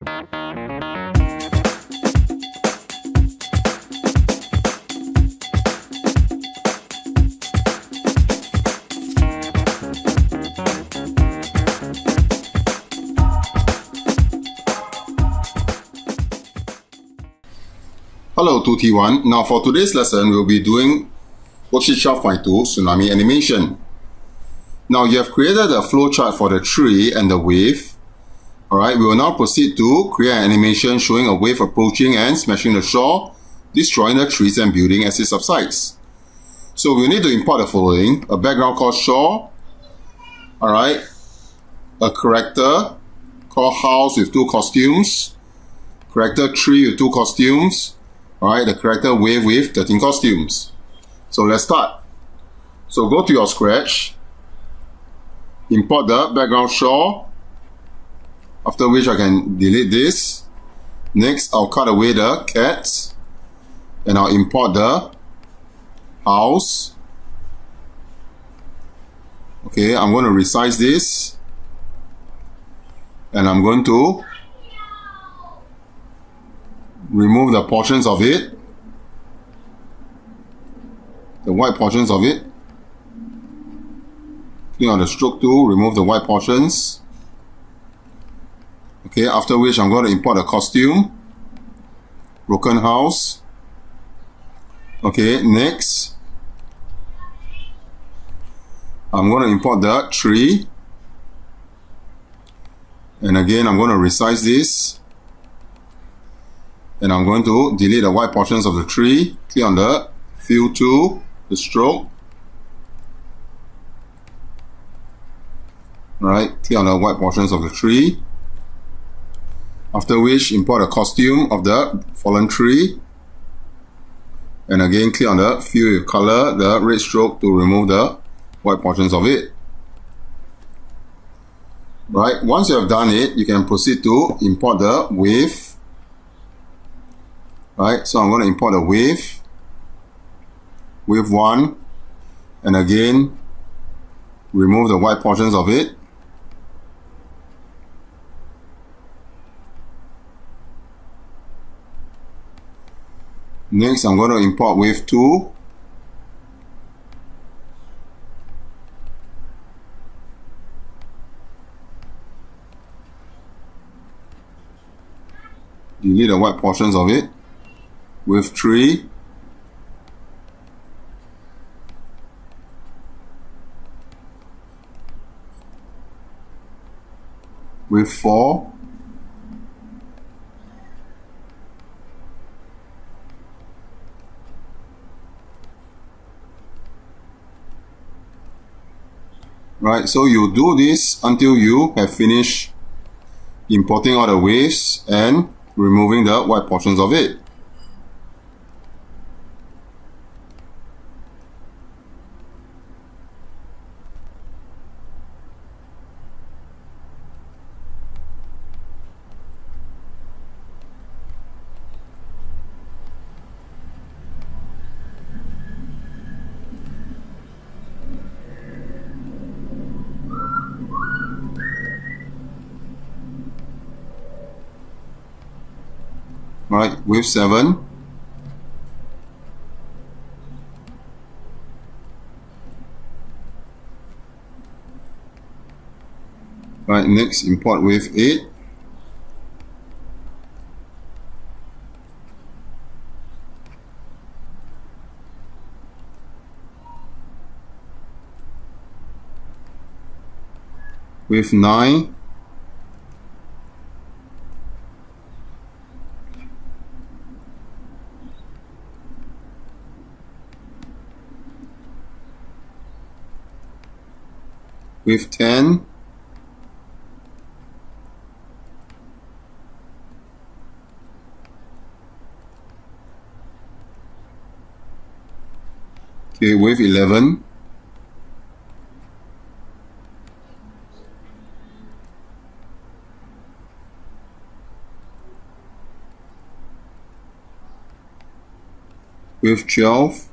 Hello 2T1. Now for today's lesson, we'll be doing Worksheet 12.2 Tsunami Animation. Now you have created a flowchart for the tree and the wave. Alright, we will now proceed to create an animation showing a wave approaching and smashing the shore, destroying the trees and building as it subsides. So we need to import the following: a background called shore, alright, a character called house with 2 costumes, character tree with 2 costumes, alright, the character wave with 13 costumes. So let's start. So go to your Scratch, import the background shore, after which I can delete this. Next, I'll cut away the cats, and I'll import the house. Okay, I'm going to resize this, and I'm going to remove the portions of it, the white portions of it. Click on the stroke tool, remove the white portions. Okay, after which I'm going to import a costume, broken house. Okay, next, I'm going to import the tree, and again I'm going to resize this, and I'm going to delete the white portions of the tree. Click on the fill tool, the stroke. Alright, click on the white portions of the tree. After which, import a costume of the fallen tree. And again, click on the fill with color, the red stroke, to remove the white portions of it. Right, once you have done it, you can proceed to import the wave. Right, so I'm going to import a wave, wave 1, and again remove the white portions of it. Next, I'm going to import wave 2. Delete the white portions of it. Wave 3. Wave 4. Right, so you do this until you have finished importing all the waves and removing the white portions of it. Right, wave 7. Right, next import wave 8. Wave 9. Wave 10. Okay, wave 11. Wave 12.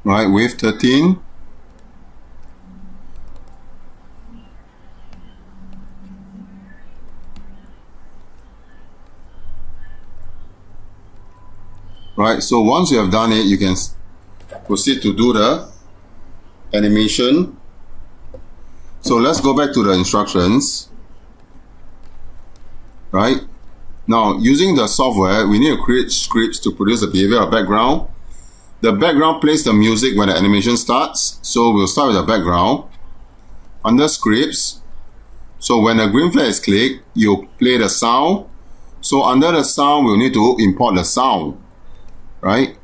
right, wave 13, right. So once you have done it, you can proceed to do the animation. So let's go back to the instructions, right? Now, using the software, we need to create scripts to produce the behavior of background. The background plays the music when the animation starts. So we'll start with the background. Under scripts, so when the green flag is clicked, you play the sound. So under the sound, we'll need to import the sound, right?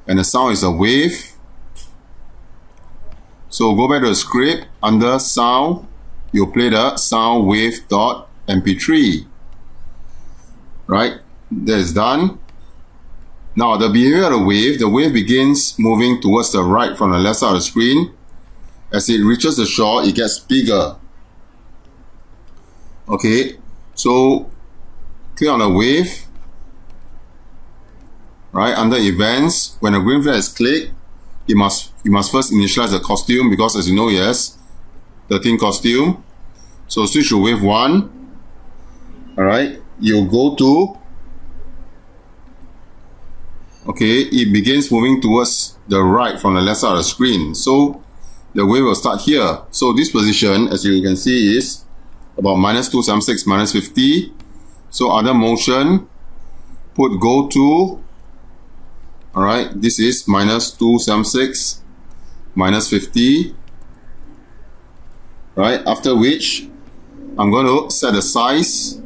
And the sound is a wave. So go back to the script. Under sound, you play the sound wave.mp3, right? That is done. Now the behavior of the wave begins moving towards the right from the left side of the screen. As it reaches the shore, it gets bigger. Okay, so click on the wave, right? Under events, when the green flag is clicked, you must first initialize the costume, because as you know, yes, 13 costume. So switch to wave 1. Alright, you go to, okay, it begins moving towards the right from the left side of the screen. So the wave will start here. So this position, as you can see, is about -276, -50. So other motion, put go to, alright, this is -276, -50, right? After which, I'm going to set the size.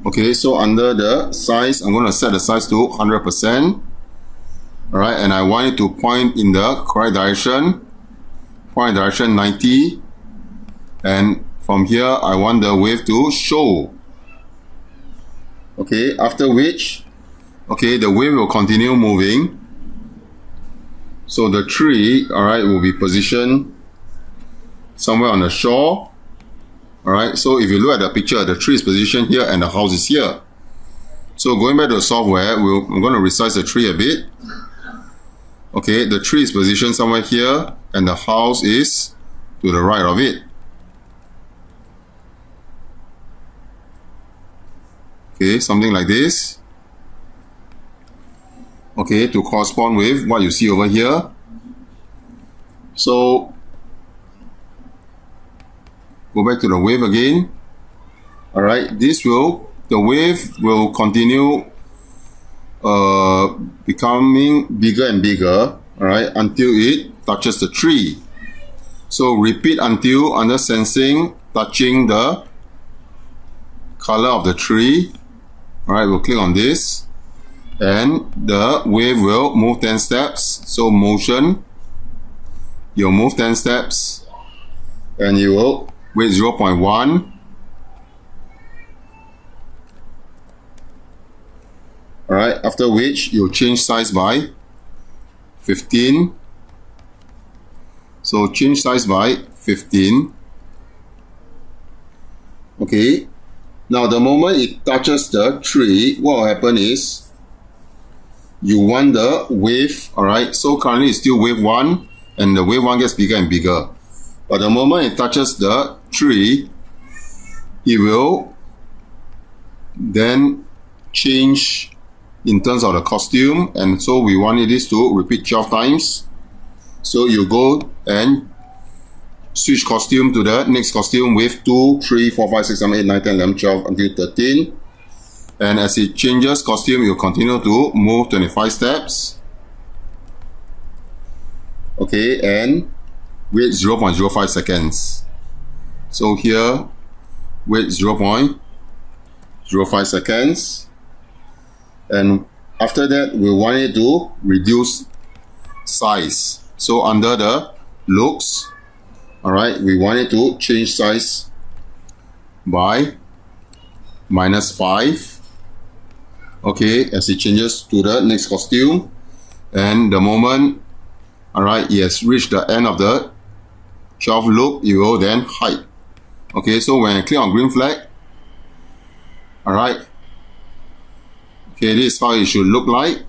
Okay, so under the size, I'm going to set the size to 100%. Alright, and I want it to point in the correct direction. Point direction 90. And from here, I want the wave to show. Okay, after which, okay, the wave will continue moving. So the tree, alright, will be positioned somewhere on the shore. Alright, so if you look at the picture, the tree is positioned here and the house is here. So going back to the software, I'm going to resize the tree a bit. Okay, the tree is positioned somewhere here and the house is to the right of it. Okay, something like this. Okay, to correspond with what you see over here. So go back to the wave again. Alright, the wave will continue becoming bigger and bigger, alright, until it touches the tree. So repeat until under sensing touching the color of the tree. Alright, we'll click on this and the wave will move 10 steps. So motion, you'll move 10 steps and you will wait 0.1. Alright, after which you'll change size by 15. So change size by 15. Okay, now the moment it touches the tree, what will happen is you want the wave, alright, so currently it's still wave 1 and the wave 1 gets bigger and bigger. But the moment it touches the tree, it will then change in terms of the costume, and so we wanted this to repeat 12 times. So you go and switch costume to the next costume with 2, 3, 4, 5, 6, 7, 8, 9, 10, 11, 12 until 13. And as it changes costume, you continue to move 25 steps. Okay, and wait 0.05 seconds. So here, wait 0.05 seconds. And after that, we want it to reduce size. So under the looks, alright, we want it to change size by -5. Okay, as it changes to the next costume. And the moment, alright, it has reached the end of the 12 loop, you will then hide. Okay, so when I click on green flag, Alright. Okay, this is how it should look like.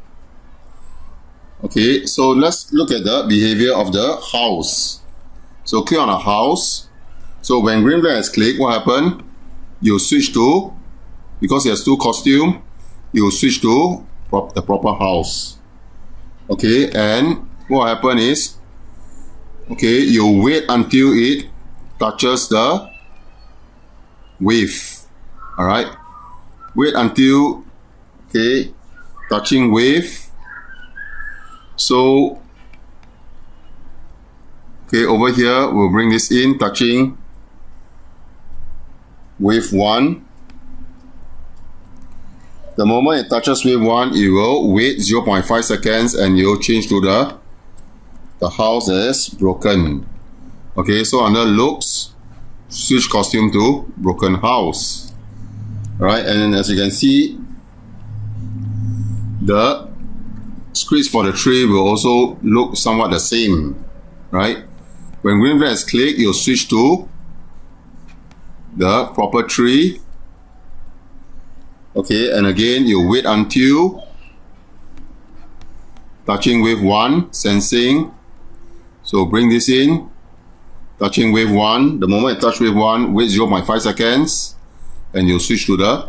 Okay, so let's look at the behavior of the house. So click on a house. So when green flag is clicked, what happened? You switch to, because it has two costumes, you switch to the proper house. Okay, and what happened is, okay, you wait until it touches the wave. Alright, wait until, okay, touching wave. So, okay, over here, we'll bring this in, touching wave 1. The moment it touches wave 1, it will wait 0.5 seconds and you'll change to the house is broken. Okay, so under looks, switch costume to broken house. Alright, and then as you can see, the scripts for the tree will also look somewhat the same. Right? When green flag is clicked, you'll switch to the proper tree. Okay, and again, you wait until touching wave 1, sensing. So bring this in, touching wave 1. The moment you touch wave 1, wait 0.5 seconds, and you'll switch to the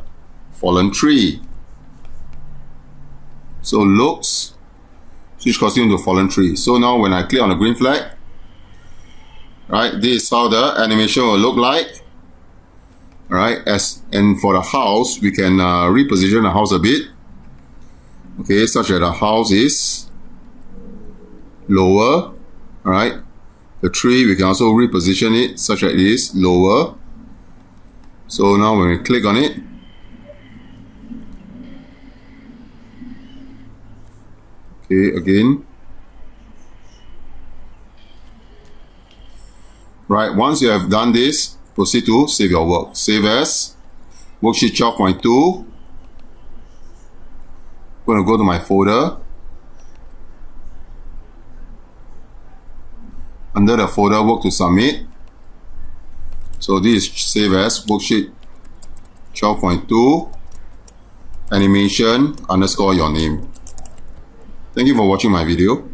fallen tree. So looks, switch costume to fallen tree. So now when I click on the green flag, right, this is how the animation will look like. Alright, and for the house, we can reposition the house a bit. Okay, such that the house is lower. Alright, the tree, we can also reposition it such that it is lower. So now when we click on it, okay, again. Right, once you have done this, proceed to save your work. Save as Worksheet 12.2. I'm going to go to my folder. Under the folder, work to submit. So this is save as Worksheet 12.2 animation _ your name. Thank you for watching my video.